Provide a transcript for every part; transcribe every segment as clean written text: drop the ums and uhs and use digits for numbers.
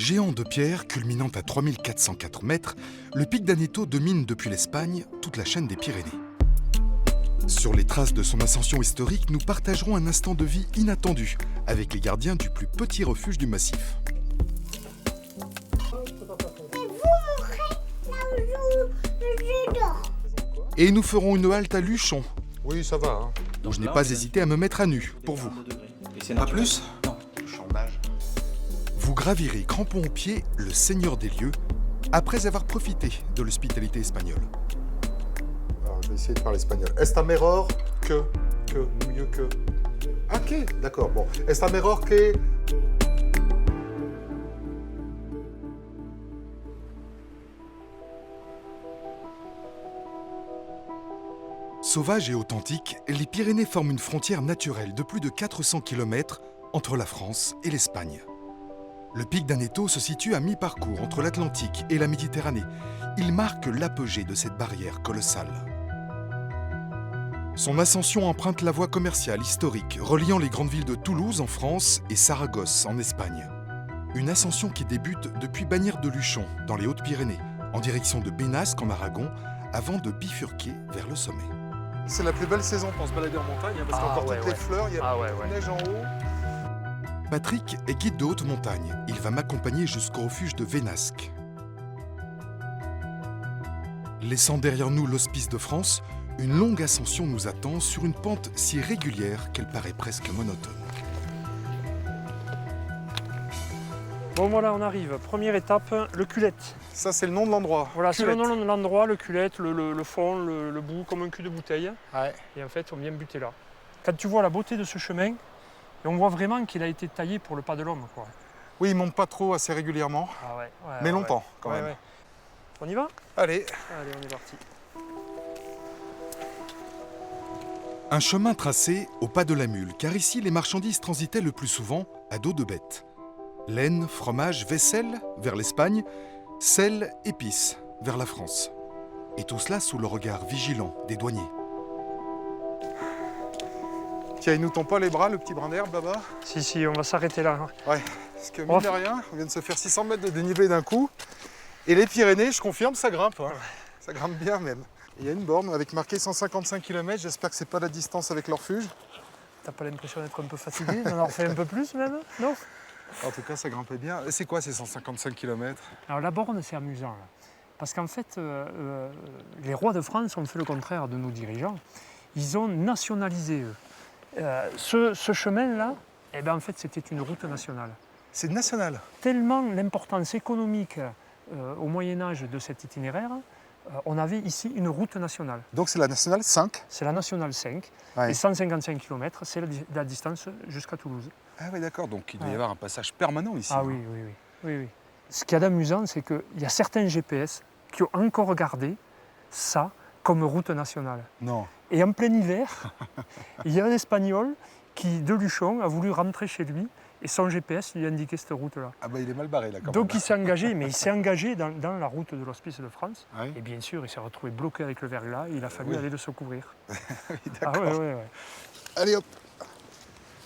Géant de pierre culminant à 3404 mètres, le pic d'Aneto domine depuis l'Espagne toute la chaîne des Pyrénées. Sur les traces de son ascension historique, nous partagerons un instant de vie inattendu avec les gardiens du plus petit refuge du massif. Et nous ferons une halte à Luchon, Oui, ça va. Hein. où je n'ai pas hésité à me mettre à nu pour vous. Pas plus? Non, le chômage. Vous gravirez crampons aux pieds le seigneur des lieux après avoir profité de l'hospitalité espagnole. Alors, je vais essayer de parler espagnol. Esta mejor que, mieux que. Ah, que, d'accord, bon. Esta mejor que. Sauvages et authentiques, les Pyrénées forment une frontière naturelle de plus de 400 km entre la France et l'Espagne. Le pic d'Aneto se situe à mi-parcours entre l'Atlantique et la Méditerranée. Il marque l'apogée de cette barrière colossale. Son ascension emprunte la voie commerciale historique reliant les grandes villes de Toulouse en France et Saragosse en Espagne. Une ascension qui débute depuis Bagnères de Luchon, dans les Hautes-Pyrénées, en direction de Bénasque en Aragon, avant de bifurquer vers le sommet. C'est la plus belle saison pour se balader en montagne, hein, parce qu'encore toutes les fleurs, il y a beaucoup de neige en haut. Patrick est guide de haute montagne. Il va m'accompagner jusqu'au refuge de Vénasque. Laissant derrière nous l'Hospice de France, une longue ascension nous attend sur une pente si régulière qu'elle paraît presque monotone. Bon voilà, on arrive. Première étape, le culette. Ça, c'est le nom de l'endroit. Voilà, c'est le Culette. nom de l'endroit, le culette, le fond, le bout, comme un cul de bouteille. Ouais. Et en fait, on vient buter là. Quand tu vois la beauté de ce chemin, et on voit vraiment qu'il a été taillé pour le pas de l'homme, quoi. Oui, il monte pas trop assez régulièrement, Ah ouais, mais longtemps quand même. Ouais. On y va? Allez. Allez, on est parti. Un chemin tracé au pas de la mule, car ici les marchandises transitaient le plus souvent à dos de bête. Laine, fromage, vaisselle vers l'Espagne, sel, épices vers la France. Et tout cela sous le regard vigilant des douaniers. Tiens, il nous tend pas les bras, le petit brin d'herbe là-bas? Si, on va s'arrêter là. Ouais, parce que mine de rien, on vient de se faire 600 mètres de dénivelé d'un coup. Et les Pyrénées, je confirme, ça grimpe. Hein. Ça grimpe bien même. Il y a une borne avec marqué 155 km, j'espère que c'est pas la distance avec le refuge. T'as pas l'impression d'être un peu fatigué? On en refait un peu plus même? Non? En tout cas, ça grimpait bien. C'est quoi ces 155 km? Alors la borne, c'est amusant. Là. Parce qu'en fait, les rois de France ont fait le contraire de nos dirigeants. Ils ont nationalisé eux. Ce chemin-là, eh ben, en fait, c'était une route nationale. C'est national. Tellement l'importance économique au Moyen-Âge de cet itinéraire, on avait ici une route nationale. Donc c'est la nationale 5. C'est la nationale 5, Ouais. et 155 km, c'est la distance jusqu'à Toulouse. Ah oui, d'accord. Donc il doit y avoir un passage permanent ici. Ah oui. Ce qu'il y a d'amusant, c'est qu'il y a certains GPS qui ont encore gardé ça comme route nationale. Non. Et en plein hiver, il y a un Espagnol qui, de Luchon, a voulu rentrer chez lui et son GPS lui indiquait cette route-là. Ah bah il est mal barré là quand Donc même. il s'est engagé, mais il s'est engagé dans la route de l'Hospice de France. Ouais. Et bien sûr, il s'est retrouvé bloqué avec le verglas et il a fallu aller le secourir. Oui, Ah d'accord. ouais. Allez hop.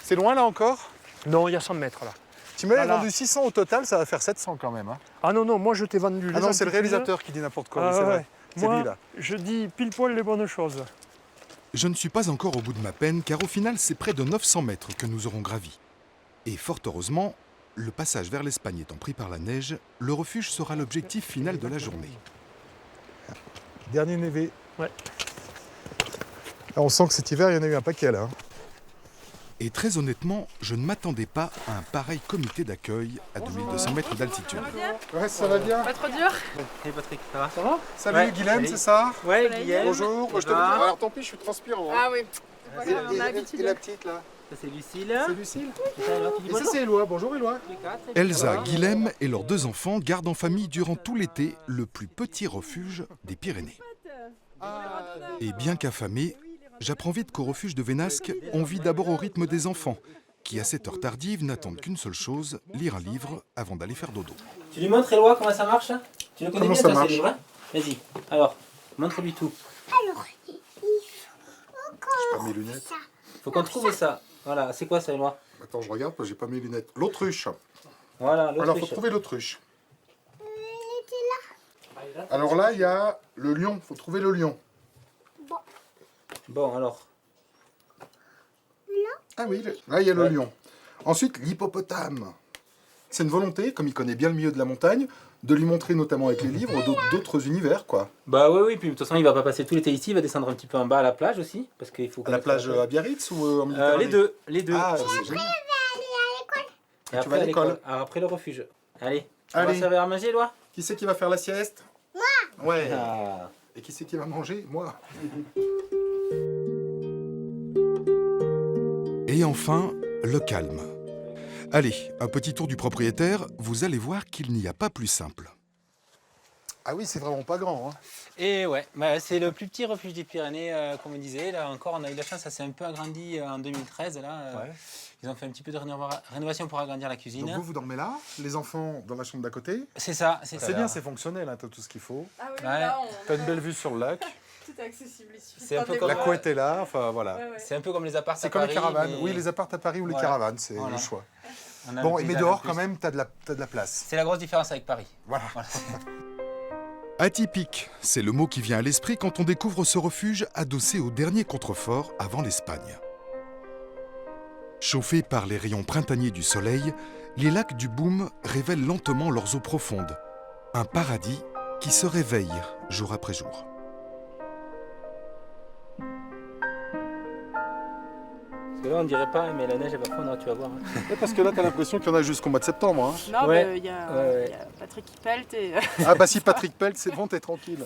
C'est loin là encore? Non, il y a 100 mètres là. Tu m'avais Voilà. vendu 600 au total, ça va faire 700 quand même. Hein. Ah non, moi je t'ai vendu les Ah non, c'est le altitudes. réalisateur qui dit n'importe quoi, Ah oui, c'est vrai. ouais. C'est Moi, lui là. je dis pile poil les bonnes choses. Je ne suis pas encore au bout de ma peine, car au final, c'est près de 900 mètres que nous aurons gravi. Et fort heureusement, le passage vers l'Espagne étant pris par la neige, le refuge sera l'objectif final de la journée. Dernier névé. Ouais. Ah, on sent que cet hiver, il y en a eu un paquet là. Hein. Et très honnêtement, je ne m'attendais pas à un pareil comité d'accueil à 2200 mètres d'altitude. Ouais, ça va bien. Pas trop dur? Hey Patrick, ça va? Ça va? Salut Ouais, Guilhem, salut. c'est ça? Ouais, Guillaume. Bonjour. Moi, je te va Alors tant pis, je suis transpirant. Hein. Ah oui. C'est pas grave, on a Et l'habitude. la petite là? Ça c'est Lucille. C'est Lucille. Et ça, alors, tu dis Et ça bonjour? c'est Éloi. Bonjour Éloi. Les quatre, Elsa, Guilhem et leurs 2 enfants gardent en famille durant tout l'été le plus petit refuge des Pyrénées. Et bien qu'affamé, j'apprends vite qu'au refuge de Vénasque, on vit d'abord au rythme des enfants, qui à cette heure tardive n'attendent qu'une seule chose, lire un livre avant d'aller faire dodo. Tu lui montres Éloi comment ça marche? Tu le connais Comment bien ça toi, marche? ce livre, hein? Vas-y, alors, montre-lui tout. Alors, il J'ai pas mes lunettes. Faut qu'on trouve ça. Voilà, c'est quoi ça Éloi? Attends, je regarde parce que j'ai pas mes lunettes. L'autruche. Voilà, Alors, il l'autruche. faut trouver l'autruche. Alors là, il y a le lion. Il faut trouver le lion. Bon, alors. Ah oui, là, il y a le Ouais. lion. Ensuite, l'hippopotame. C'est une volonté, comme il connaît bien le milieu de la montagne, de lui montrer, notamment avec les livres, d'autres univers, quoi. Bah oui, puis de toute façon, il va pas passer tout l'été ici, il va descendre un petit peu en bas à la plage aussi, parce qu'il faut... À la plage à Biarritz ou en Méditerranée? Les deux. Ah, c'est génial. Et tu vas à l'école. Après le refuge. Allez, on va Allez. servir à manger, Loa. Qui c'est qui va faire la sieste? Moi. Ouais. Ah. Et qui c'est qui va manger? Moi. Et enfin, le calme. Allez, un petit tour du propriétaire, vous allez voir qu'il n'y a pas plus simple. Ah oui, c'est vraiment pas grand. Hein. Et ouais, bah, c'est le plus petit refuge des Pyrénées, comme on disait. Là encore, on a eu la chance, ça s'est un peu agrandi en 2013. Là, ils ont fait un petit peu de rénovation pour agrandir la cuisine. Donc vous dormez là, les enfants dans la chambre d'à côté. C'est ça, c'est ça. C'est bien, c'est fonctionnel, hein, t'as tout ce qu'il faut. Ah oui, Ouais. là, T'as une belle vue sur le lac. tout est accessible ici. C'est un peu Des comme La fois- couette est là, enfin voilà. Ouais, ouais. C'est un peu comme les apparts C'est à comme Paris. les caravanes. mais Oui, les apparts à Paris ou les Voilà. caravanes, c'est Voilà. le choix. on a Bon, le mais paysage dehors en plus. quand même, t'as de la place. C'est la grosse différence avec Paris. Voilà. Voilà. Atypique, c'est le mot qui vient à l'esprit quand on découvre ce refuge adossé au dernier contrefort avant l'Espagne. Chauffés par les rayons printaniers du soleil, les lacs du Boum révèlent lentement leurs eaux profondes. Un paradis qui se réveille jour après jour. Parce que là, on dirait pas, mais la neige, elle va fondre, tu vas voir. Parce que là, t'as l'impression qu'il y en a jusqu'au mois de septembre. Hein. Non, Ouais. mais il y a Ouais. Patrick qui pelte et. Ah bah si Patrick pèle, c'est bon, t'es tranquille.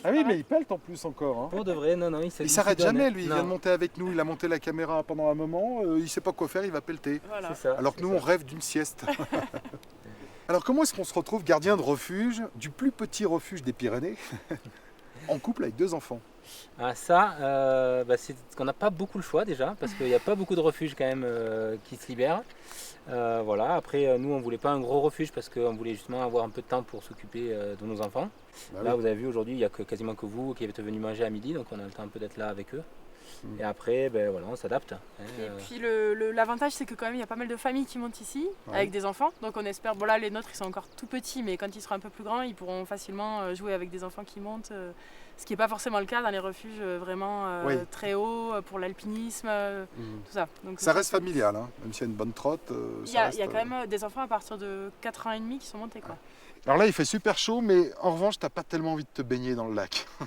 Ah oui, mais il pèle en plus encore. Hein. Pour de vrai, non, Il s'arrête jamais, lui. Il vient de Non, monter avec nous, il a monté la caméra pendant un moment, il sait pas quoi faire, il va pelleter. Voilà. c'est ça. Alors que nous, c'est on rêve d'une sieste. Alors comment est-ce qu'on se retrouve gardien de refuge du plus petit refuge des Pyrénées en couple avec 2 enfants? Ah ça, c'est qu'on n'a pas beaucoup le choix déjà, parce qu'il n'y a pas beaucoup de refuges quand même qui se libèrent. Voilà. Après, nous, on voulait pas un gros refuge parce qu'on voulait justement avoir un peu de temps pour s'occuper de nos enfants. Bah Là, oui. vous avez vu aujourd'hui, il n'y a quasiment que vous qui êtes venus manger à midi, donc on a le temps un peu d'être là avec eux. Et après, voilà, on s'adapte. Hein, Et puis l'avantage, c'est que quand même, il y a pas mal de familles qui montent ici Ouais. avec des enfants. Donc on espère, bon là, les nôtres, ils sont encore tout petits, mais quand ils seront un peu plus grands, ils pourront facilement jouer avec des enfants qui montent. Ce qui n'est pas forcément le cas dans les refuges vraiment Oui. très hauts pour l'alpinisme, tout ça. Donc, Ça reste familial, hein. Même s'il y a une bonne trotte. Il y a quand même des enfants à partir de 4 ans et demi qui sont montés, quoi. Alors là, il fait super chaud, mais en revanche, t'as pas tellement envie de te baigner dans le lac. Tu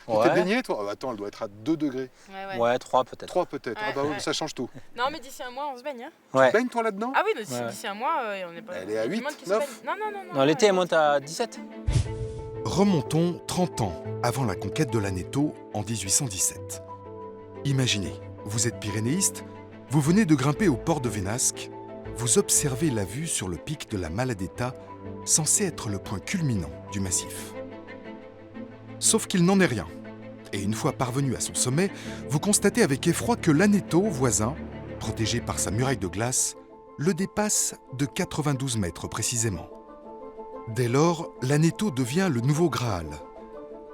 t'es Ouais. baigné, toi? Ah bah attends, elle doit être à 2 degrés. Ouais, 3 peut-être. 3 peut-être. Ah Ouais, bah oui, ouais. ça change tout. Non, mais d'ici un mois, on se baigne. Hein. Ouais. Baigne toi là-dedans? Ah oui, mais d'ici Ouais. d'ici un mois, on n'est pas. Elle est à il y a du 8, monde qui se 9. baigne. Non. Non, l'été, elle monte à 17. Remontons 30 ans avant la conquête de l'Aneto en 1817. Imaginez, vous êtes pyrénéiste, vous venez de grimper au port de Vénasque, vous observez la vue sur le pic de la Maladeta, censé être le point culminant du massif. Sauf qu'il n'en est rien. Et une fois parvenu à son sommet, vous constatez avec effroi que l'Aneto voisin, protégé par sa muraille de glace, le dépasse de 92 mètres précisément. Dès lors, l'Aneto devient le nouveau Graal.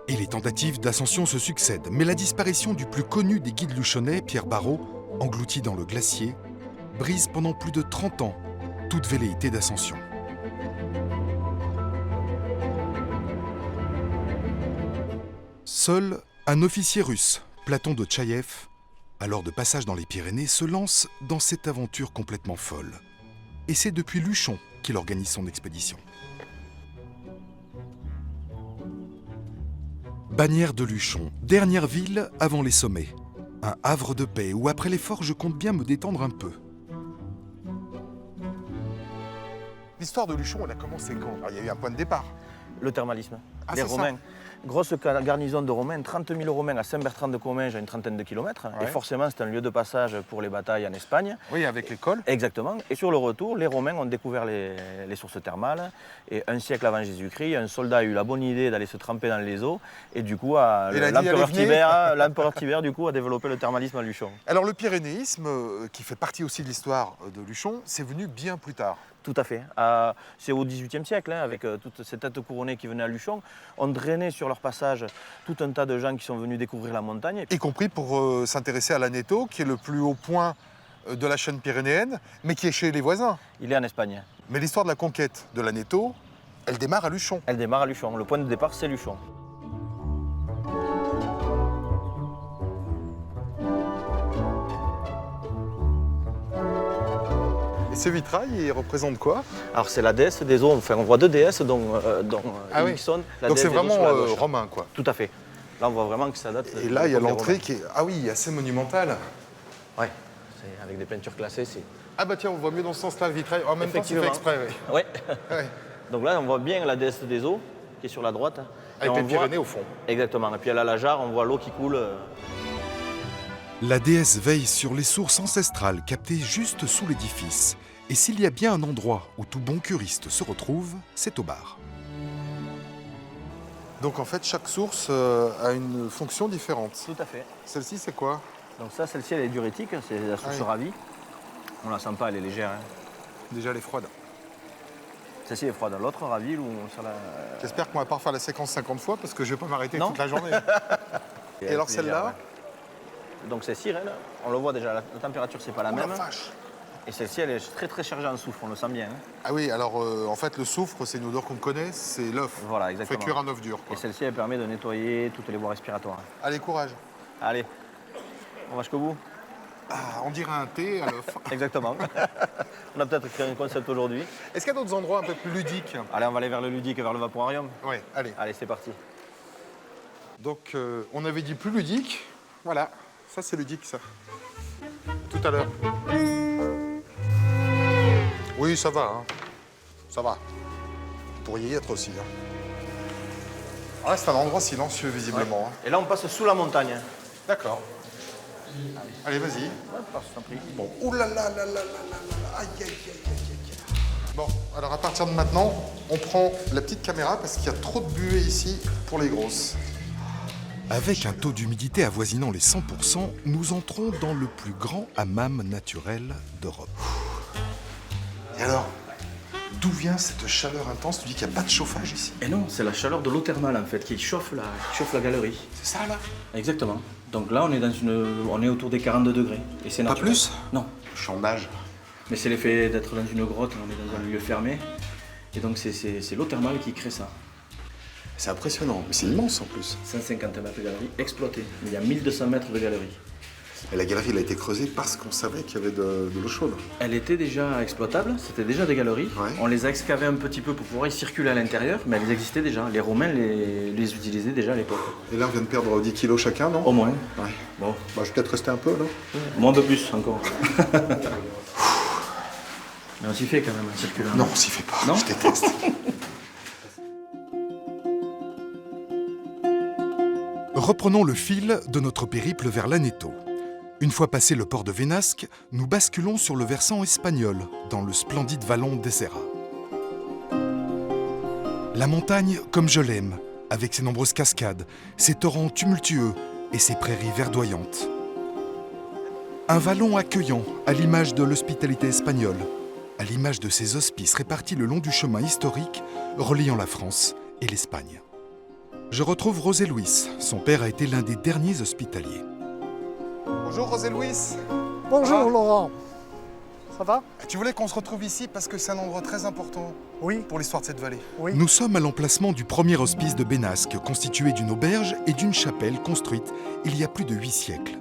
Et les tentatives d'ascension se succèdent, mais la disparition du plus connu des guides luchonnais, Pierre Barrault, englouti dans le glacier, brise pendant plus de 30 ans toute velléité d'ascension. Seul un officier russe, Platon de Tchaïev, alors de passage dans les Pyrénées, se lance dans cette aventure complètement folle. Et c'est depuis Luchon qu'il organise son expédition. Bagnères de Luchon, dernière ville avant les sommets. Un havre de paix où après l'effort je compte bien me détendre un peu. L'histoire de Luchon, elle a commencé quand? Alors, il y a eu un point de départ. Le thermalisme. Ah, Les c'est ça. Romains. Grosse garnison de Romains, 30 000 Romains à Saint-Bertrand-de-Comminges, à une trentaine de kilomètres. Ouais. Et forcément, c'est un lieu de passage pour les batailles en Espagne. Oui, avec l'école. Exactement. Et sur le retour, les Romains ont découvert les sources thermales. Et un siècle avant Jésus-Christ, un soldat a eu la bonne idée d'aller se tremper dans les eaux. Et du coup, Il a dit, l'empereur allez, venez. l'empereur Tibère, du coup, a développé le thermalisme à Luchon. Alors le pyrénéisme, qui fait partie aussi de l'histoire de Luchon, c'est venu bien plus tard. Tout à fait. C'est au XVIIIe siècle, hein, avec toutes ces têtes couronnées qui venaient à Luchon. On drainait sur leur passage tout un tas de gens qui sont venus découvrir la montagne. Y compris pour s'intéresser à l'Aneto, qui est le plus haut point de la chaîne pyrénéenne, mais qui est chez les voisins. Il est en Espagne. Mais l'histoire de la conquête de l'Aneto, elle démarre à Luchon. Elle démarre à Luchon. Le point de départ, c'est Luchon. Et ce vitrail, il représente quoi? Alors c'est la déesse des eaux. Enfin, on voit deux déesses, dont Ah oui. Nixon. La Donc déesse c'est des eaux vraiment sur la gauche. romain, quoi. Tout à fait. Là, on voit vraiment que ça date. Et là, il y a des l'entrée Romains. qui est... Ah oui, assez monumentale. Ouais, c'est avec des peintures classées. C'est... Ah bah tiens, on voit mieux dans ce sens-là le vitrail. En même temps, c'est fait Effectivement. exprès, oui. Ouais. Ouais. Donc là, on voit bien la déesse des eaux qui est sur la droite. Et Avec on les voit- Pyrénées au fond. Exactement. Et puis à la jarre, on voit l'eau qui coule. La déesse veille sur les sources ancestrales captées juste sous l'édifice. Et s'il y a bien un endroit où tout bon curiste se retrouve, c'est au bar. Donc en fait, chaque source a une fonction différente. Tout à fait. Celle-ci, c'est quoi? Donc ça, celle-ci, elle est diurétique. C'est la source oui. ravie. On la sent pas, elle est légère. Hein. Déjà, elle est froide. Celle-ci est froide. L'autre ravie, où sur la... J'espère qu'on va pas refaire la séquence 50 fois parce que je vais pas m'arrêter Non. toute la journée. Et elle est alors plus celle-là? légère, ouais. Donc c'est Cyrène. On le voit déjà, la température, c'est pas la Oh la même. vache! Et celle-ci, elle est très très chargée en soufre, on le sent bien. Hein. Ah oui, alors en fait, le soufre, c'est une odeur qu'on connaît, c'est l'œuf. Voilà, On fait exactement. cuire un œuf dur, quoi. Et celle-ci, elle permet de nettoyer toutes les voies respiratoires. Allez, courage. Allez, on va jusqu'au bout. Ah, on dirait un thé à l'œuf. Exactement. On a peut-être créé un concept aujourd'hui. Est-ce qu'il y a d'autres endroits un peu plus ludiques? Allez, on va aller vers le ludique et vers le vaporarium. Oui, allez. Allez, c'est parti. Donc, on avait dit plus ludique. Voilà, ça c'est ludique, ça. Tout à l'heure. Oui, ça va, hein. Ça va. Vous pourriez y être aussi. Hein. Ah, c'est un endroit silencieux, visiblement. Hein. Et là, on passe sous la montagne. D'accord. Allez, vas-y. Ouais, passe, je t'en prie. Bon. Ouh là là là là là là là. Aïe, aïe, aïe, aïe, aïe. Bon, alors à partir de maintenant, on prend la petite caméra parce qu'il y a trop de buée ici pour les grosses. Avec un taux d'humidité avoisinant les 100%, nous entrons dans le plus grand hammam naturel d'Europe. Et alors, d'où vient cette chaleur intense? Tu dis qu'il n'y a pas de chauffage ici? Et non, c'est la chaleur de l'eau thermale en fait qui chauffe la galerie. C'est ça là? Exactement. Donc là, on est autour des 42 degrés. Et c'est Pas naturel. plus? Non. Je suis en nage. Mais c'est l'effet d'être dans une grotte, on est dans un lieu fermé. Et donc c'est l'eau thermale qui crée ça. C'est impressionnant, mais c'est immense en plus. 150 mètres de galerie exploitée. Il y a 1200 mètres de galerie. Et la galerie elle a été creusée parce qu'on savait qu'il y avait de l'eau chaude. Elle était déjà exploitable, c'était déjà des galeries. Ouais. On les a excavées un petit peu pour pouvoir y circuler à l'intérieur, mais elles existaient déjà. Les Romains les utilisaient déjà à l'époque. Et là on vient de perdre 10 kilos chacun, non? Au moins. Ouais. Bon, Bah, je vais peut-être rester un peu là. moi un peu plus encore. Mais on s'y fait quand même en circulant. Non, on s'y fait pas, Non. je déteste. Reprenons le fil de notre périple vers l'Aneto. Une fois passé le port de Vénasque, nous basculons sur le versant espagnol, dans le splendide vallon d'Ezera. La montagne comme je l'aime, avec ses nombreuses cascades, ses torrents tumultueux et ses prairies verdoyantes. Un vallon accueillant, à l'image de l'hospitalité espagnole, à l'image de ses hospices répartis le long du chemin historique reliant la France et l'Espagne. Je retrouve José Luis. Son père a été l'un des derniers hospitaliers. Bonjour José Luis. Bonjour Ah. Laurent, ça va? Tu voulais qu'on se retrouve ici parce que c'est un endroit très important Oui, pour l'histoire de cette vallée. oui. Nous sommes à l'emplacement du premier hospice de Bénasque, constitué d'une auberge et d'une chapelle construite il y a plus de 8 siècles.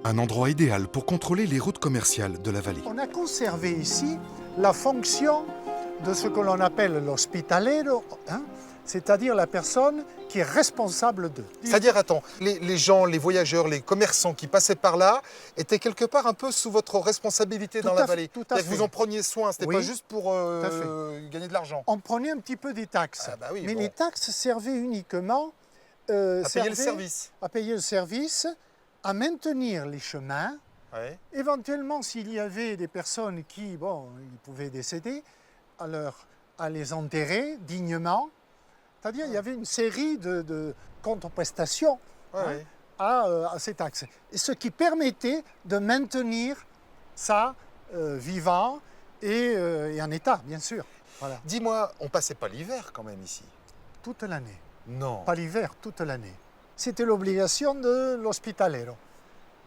Un endroit idéal pour contrôler les routes commerciales de la vallée. On a conservé ici la fonction de ce que l'on appelle l'hospitalero, hein, c'est-à-dire la personne qui est responsable d'eux. C'est-à-dire, attends, les gens, les voyageurs, les commerçants qui passaient par là étaient quelque part un peu sous votre responsabilité Tout dans à la fait, vallée. tout à C'est-à-dire que fait. vous en preniez soin, c'était Oui, pas juste pour à fait. gagner de l'argent. On prenait un petit peu des taxes, Ah bah oui, mais bon. les taxes servaient uniquement À payer le servaient service. à payer le service, à maintenir les chemins. Ouais. Éventuellement, s'il y avait des personnes qui, bon, ils pouvaient décéder, à les enterrer dignement. C'est-à-dire, il y avait une série de contreprestations Ouais, hein, ouais. à ces taxes. Et ce qui permettait de maintenir ça vivant et en état, bien sûr. Voilà. Dis-moi, on passait pas l'hiver quand même ici? Toute l'année. Non. Pas l'hiver, toute l'année. C'était l'obligation de l'hospitalero.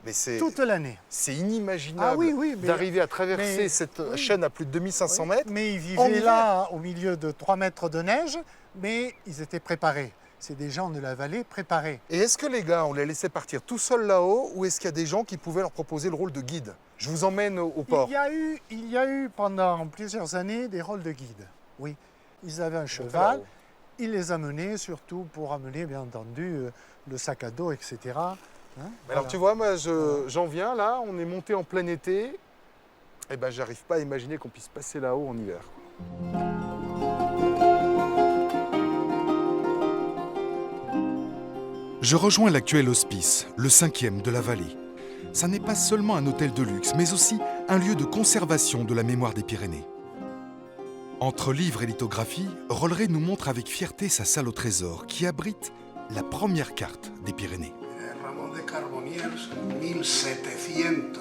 Mais c'est toute l'année. inimaginable Ah oui, oui. Mais, d'arriver à traverser mais- cette oui. chaîne à plus de 2500 mètres. mais ils en vivaient hiver. là au milieu de 3 mètres de neige, mais ils étaient préparés. C'est des gens de la vallée préparés. Et est-ce que les gars, on les laissait partir tout seuls là-haut ou est-ce qu'il y a des gens qui pouvaient leur proposer le rôle de guide? Je vous emmène au port. Il y a eu pendant plusieurs années des rôles de guide. Oui. Ils avaient un cheval. Ils les amenaient surtout pour amener, bien entendu, le sac à dos, etc. Hein, Alors voilà. tu vois, moi j'en viens là, on est monté en plein été. Et ben j'arrive pas à imaginer qu'on puisse passer là-haut en hiver. Je rejoins l'actuel hospice, le 5e de la vallée. Ça n'est pas seulement un hôtel de luxe, mais aussi un lieu de conservation de la mémoire des Pyrénées. Entre livres et lithographie, Rolleré nous montre avec fierté sa salle au trésor qui abrite la première carte des Pyrénées. Ramón de Carboniers, 1740,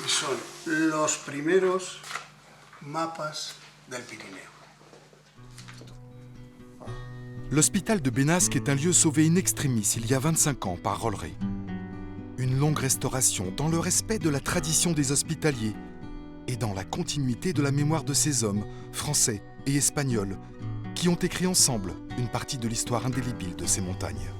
y son los primeros mapas del Pirineo. L'hôpital de Bénasque est un lieu sauvé in extremis il y a 25 ans par Rolleré. Une longue restauration dans le respect de la tradition des hospitaliers et dans la continuité de la mémoire de ces hommes, français et espagnols, qui ont écrit ensemble une partie de l'histoire indélébile de ces montagnes.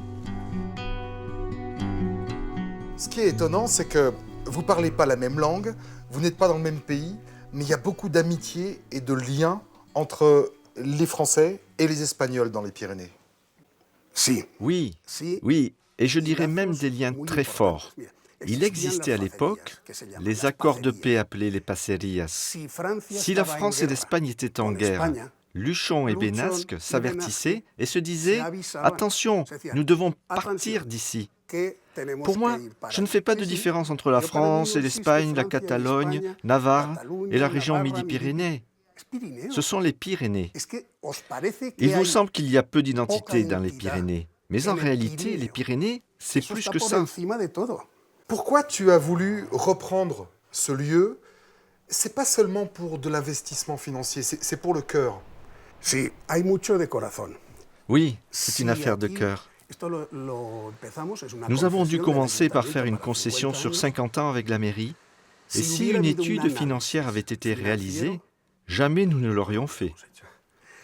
Ce qui est étonnant, c'est que vous ne parlez pas la même langue, vous n'êtes pas dans le même pays, mais il y a beaucoup d'amitié et de liens entre les Français et les Espagnols dans les Pyrénées. Sí, Oui, sí. oui, et je dirais même lazos des liens muy très forts. importantes. Mira, Il existían existait à las l'époque pacerías, que se llamaban les las accords de paix pacerías. appelés les passerías. Si Francia Si la estaba en France et guerra l'Espagne étaient en con guerre, España, Luchon et Luchon Bénasque y s'avertissaient et se se disaient avisaban, « Attention, se decía, nous devons attention, partir d'ici ». que tenemos Pour moi, que ir para je ne fais pas de allí. différence entre la Yo para mí France no et existe l'Espagne, la Francia y Catalogne, España, Navarre Cataluña, et la région Navarra, Midi-Pyrénées. Es Pirineo. Ce sont les Pyrénées. Es que os parece que Il vous hay- semble qu'il y a peu d'identité poca dans les identidad Pyrénées. Mais en en el réalité, Pirineo. les Pyrénées, c'est Eso plus está que por ça. encima de todo. Pourquoi tu as voulu reprendre ce lieu? C'est pas seulement pour de l'investissement financier, c'est pour le cœur. Sí, hay mucho de corazón. Oui, c'est une Sí, affaire de aquí, cœur. esto lo empezamos, es una Nous avons dû concesión del commencer par faire une ayuntamiento concession para sur 50 50 ans avec la mairie. Et Si si hubiera une habido étude un análisis financière avait été financiero, réalisée, jamais nous ne l'aurions fait. años.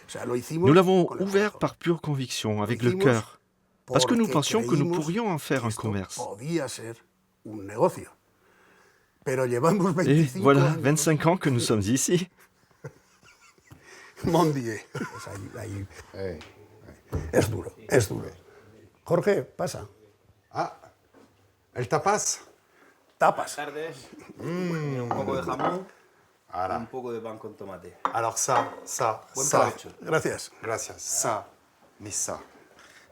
O sea, lo hicimos Nous l'avons con el ouvert corazón, par pure conviction, avec le hicimos cœur, parce que nous porque pensions que nous creímos pourrions en faire que un esto commerce. podía ser un negocio. Pero llevamos Et 25 voilà, años. 25 ans que nous sommes ici. Mon Dieu. Es es duro, es duro. Jorge, pasa. Ah, el tapas? Tapas. Un poco de jamón, Voilà. un poco de pan con tomate. Alors ça, Buen ça, provecho. Gracias. gracias,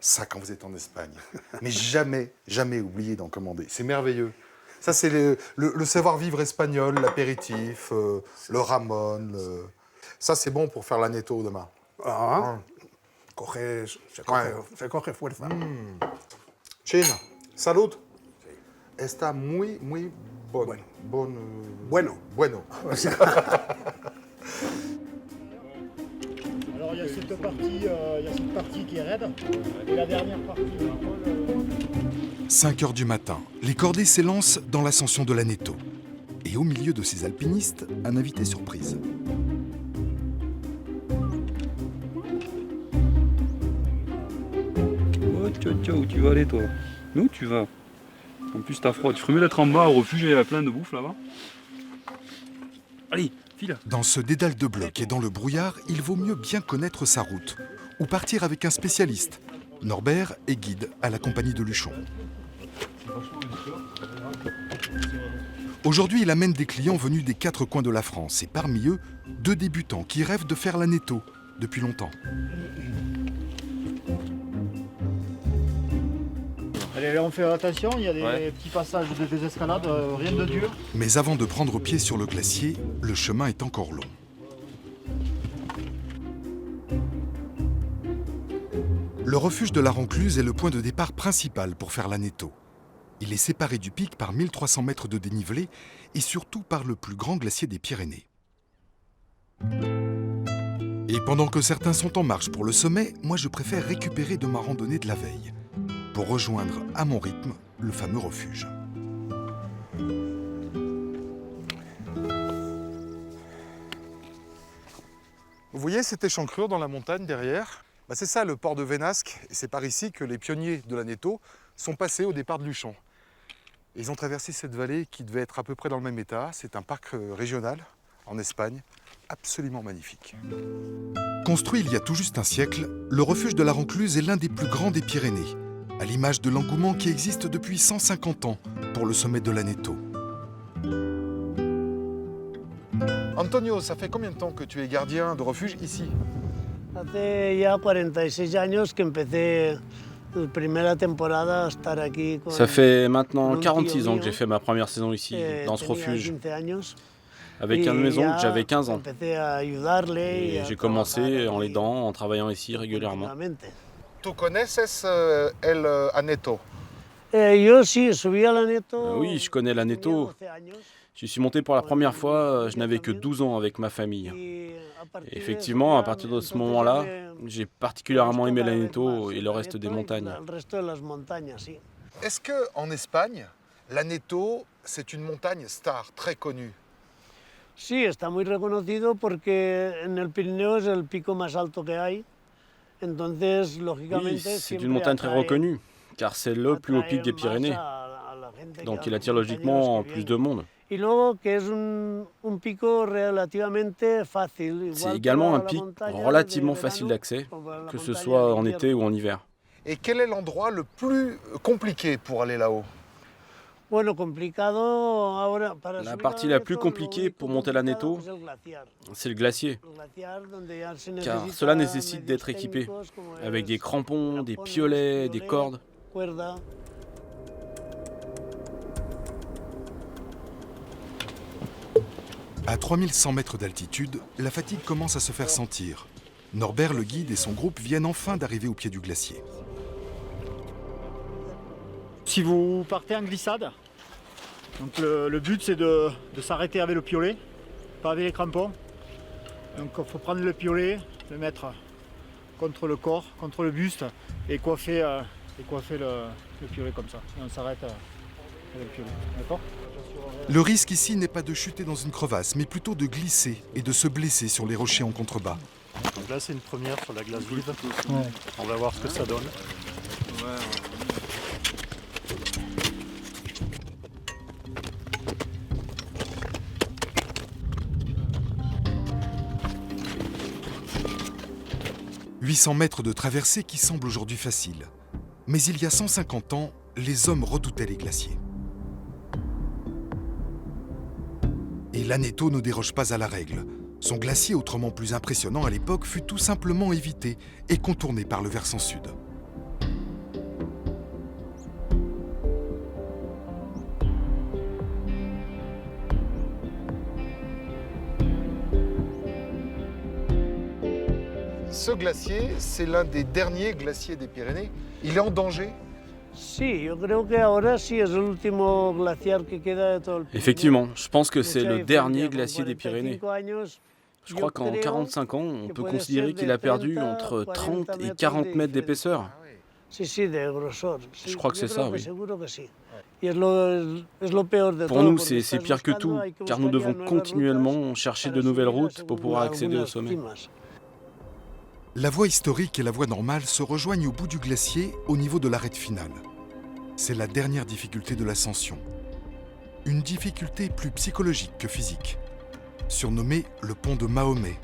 ça quand vous êtes en Espagne. Mais jamais, jamais oubliez d'en commander. C'est merveilleux. Ça, c'est le savoir-vivre espagnol, l'apéritif, le ramon. Ça, c'est bon pour faire l'anetto demain. Ah, se coge fuerza. Chin, salud. Está muy, muy bon. Bueno. Bueno. Alors il y a cette partie qui est raide et la dernière partie. 5 heures du matin, les cordées s'élancent dans l'ascension de l'Aneto. Et au milieu de ces alpinistes, un invité surprise. Oh, tiens, où tu vas aller, toi? Mais où tu vas? En plus, t'as froid. Tu ferais mieux d'être en bas au refuge, il y a plein de bouffe là-bas. Allez, file. Dans ce dédale de blocs et dans le brouillard, il vaut mieux bien connaître sa route. Ou partir avec un spécialiste. Norbert est guide à la compagnie de Luchon. Aujourd'hui, il amène des clients venus des 4 coins de la France. Et parmi eux, 2 débutants qui rêvent de faire l'Aneto depuis longtemps. Allez, là on fait attention, il y a des petits passages de désescalade, rien de dur. Mais avant de prendre pied sur le glacier, le chemin est encore long. Le refuge de la Rencluse est le point de départ principal pour faire l'Aneto. Il est séparé du pic par 1300 mètres de dénivelé et surtout par le plus grand glacier des Pyrénées. Et pendant que certains sont en marche pour le sommet, moi je préfère récupérer de ma randonnée de la veille pour rejoindre à mon rythme le fameux refuge. Vous voyez cette échancrure dans la montagne derrière? C'est ça le port de Vénasque, et c'est par ici que les pionniers de l'Aneto sont passés au départ de Luchon. Ils ont traversé cette vallée qui devait être à peu près dans le même état. C'est un parc régional en Espagne, absolument magnifique. Construit il y a tout juste un siècle, le refuge de la Rencluse est l'un des plus grands des Pyrénées, à l'image de l'engouement qui existe depuis 150 ans pour le sommet de l'Aneto. Antonio, ça fait combien de temps que tu es gardien de refuge ici? Hace ya 46 años que empecé la primera temporada a estar aquí. Ça fait maintenant 46 ans que j'ai fait ma première saison ici, dans ce refuge, avec une maison que j'avais 15 ans. Et j'ai commencé en l'aidant, en travaillant ici régulièrement. Tu connaisses el Aneto? Yo sí, subí al Aneto. Oui, je connais l'Aneto. J'y suis monté pour la première fois, je n'avais que 12 ans avec ma famille. Et effectivement, à partir de ce moment-là, j'ai particulièrement aimé l'Aneto et le reste des montagnes. Est-ce qu'en Espagne, l'Aneto, c'est une montagne star très connue? Sí, está muy reconocido porque en el Pirineo es el pico más alto que hay. Entonces, lógicamente, oui, c'est une montagne très reconnue, car c'est le plus haut pic des Pyrénées. Donc il attire logiquement plus de monde. C'est également un pic relativement facile d'accès, que ce soit en été ou en hiver. Et quel est l'endroit le plus compliqué pour aller là-haut? La partie la plus compliquée pour monter l'Aneto, c'est le glacier, car cela nécessite d'être équipé, avec des crampons, des piolets, des cordes. À 3100 mètres d'altitude, la fatigue commence à se faire sentir. Norbert, le guide, et son groupe viennent enfin d'arriver au pied du glacier. Si vous partez en glissade, donc le but c'est de s'arrêter avec le piolet, pas avec les crampons. Donc il faut prendre le piolet, le mettre contre le corps, contre le buste et coiffer le piolet comme ça. Et on s'arrête avec le piolet, d'accord? Le risque ici n'est pas de chuter dans une crevasse, mais plutôt de glisser et de se blesser sur les rochers en contrebas. Donc là c'est une première sur la glace vive. Ouais. On va voir ce que ça donne. « 800 mètres de traversée qui semblent aujourd'hui faciles. Mais il y a 150 ans, les hommes redoutaient les glaciers. Et l'Aneto ne déroge pas à la règle. Son glacier, autrement plus impressionnant à l'époque, fut tout simplement évité et contourné par le versant sud. Ce glacier, c'est l'un des derniers glaciers des Pyrénées. Il est en danger? Effectivement, je pense que c'est le dernier glacier des Pyrénées. Je crois qu'en 45 ans, on peut considérer qu'il a perdu entre 30 et 40 mètres d'épaisseur. Je crois que c'est ça, oui. Pour nous, c'est pire que tout, car nous devons continuellement chercher de nouvelles routes pour pouvoir accéder au sommet. La voie historique et la voie normale se rejoignent au bout du glacier au niveau de l'arête finale. C'est la dernière difficulté de l'ascension. Une difficulté plus psychologique que physique, surnommée le pont de Mahomet.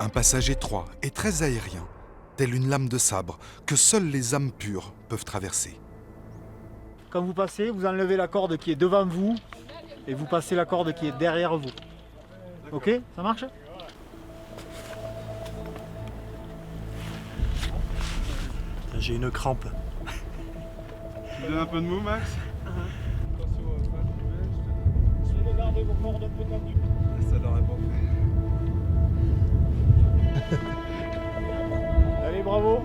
Un passage étroit et très aérien, tel une lame de sabre que seules les âmes pures peuvent traverser. Quand vous passez, vous enlevez la corde qui est devant vous et vous passez la corde qui est derrière vous. Ok, ça marche? J'ai une crampe. Tu donnes un peu de mou, Max? Essayez de garder vos cordes un peu tendues. Ça l'aurait pas fait. Allez, bravo.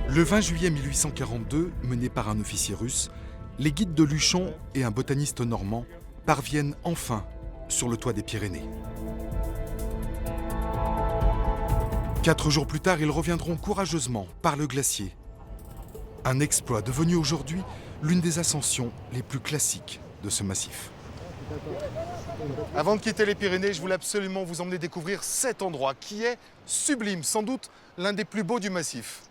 Le 20 juillet 1842, menés par un officier russe, les guides de Luchon et un botaniste normand parviennent enfin sur le toit des Pyrénées. 4 jours plus tard, ils reviendront courageusement par le glacier. Un exploit devenu aujourd'hui l'une des ascensions les plus classiques de ce massif. Avant de quitter les Pyrénées, je voulais absolument vous emmener découvrir cet endroit qui est sublime, sans doute l'un des plus beaux du massif.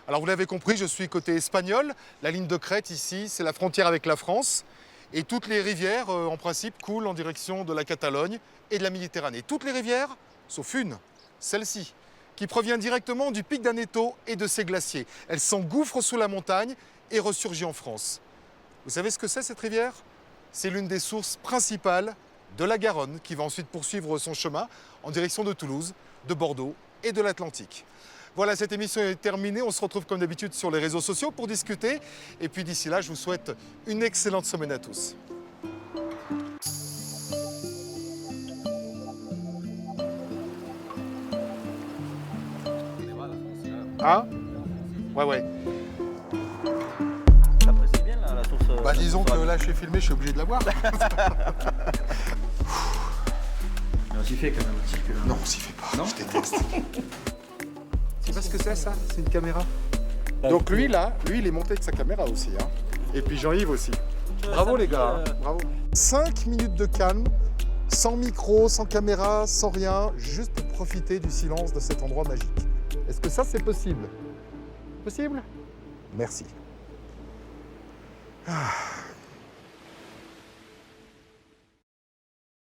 Alors vous l'avez compris, je suis côté espagnol. La ligne de crête ici, c'est la frontière avec la France. Et toutes les rivières, en principe, coulent en direction de la Catalogne et de la Méditerranée. Toutes les rivières, sauf une, celle-ci, qui provient directement du pic d'Aneto et de ses glaciers. Elle s'engouffre sous la montagne et ressurgit en France. Vous savez ce que c'est cette rivière? C'est l'une des sources principales de la Garonne qui va ensuite poursuivre son chemin en direction de Toulouse, de Bordeaux et de l'Atlantique. Voilà, cette émission est terminée. On se retrouve comme d'habitude sur les réseaux sociaux pour discuter. Et puis d'ici là, je vous souhaite une excellente semaine à tous. Ah? Ouais. T'apprécies bien la source? Bah disons que là je suis filmé, je suis obligé de la voir. Mais on s'y fait quand même un petit peu. Non, on s'y fait pas, Non, je déteste. Tu sais pas ce que c'est ça? C'est une caméra. Donc lui là, il est monté avec sa caméra aussi. Hein. Et puis Jean-Yves aussi. Bravo les gars, bravo. 5 minutes de calme, sans micro, sans caméra, sans rien, juste pour profiter du silence de cet endroit magique. Est-ce que ça c'est possible? Possible? Merci. Ah.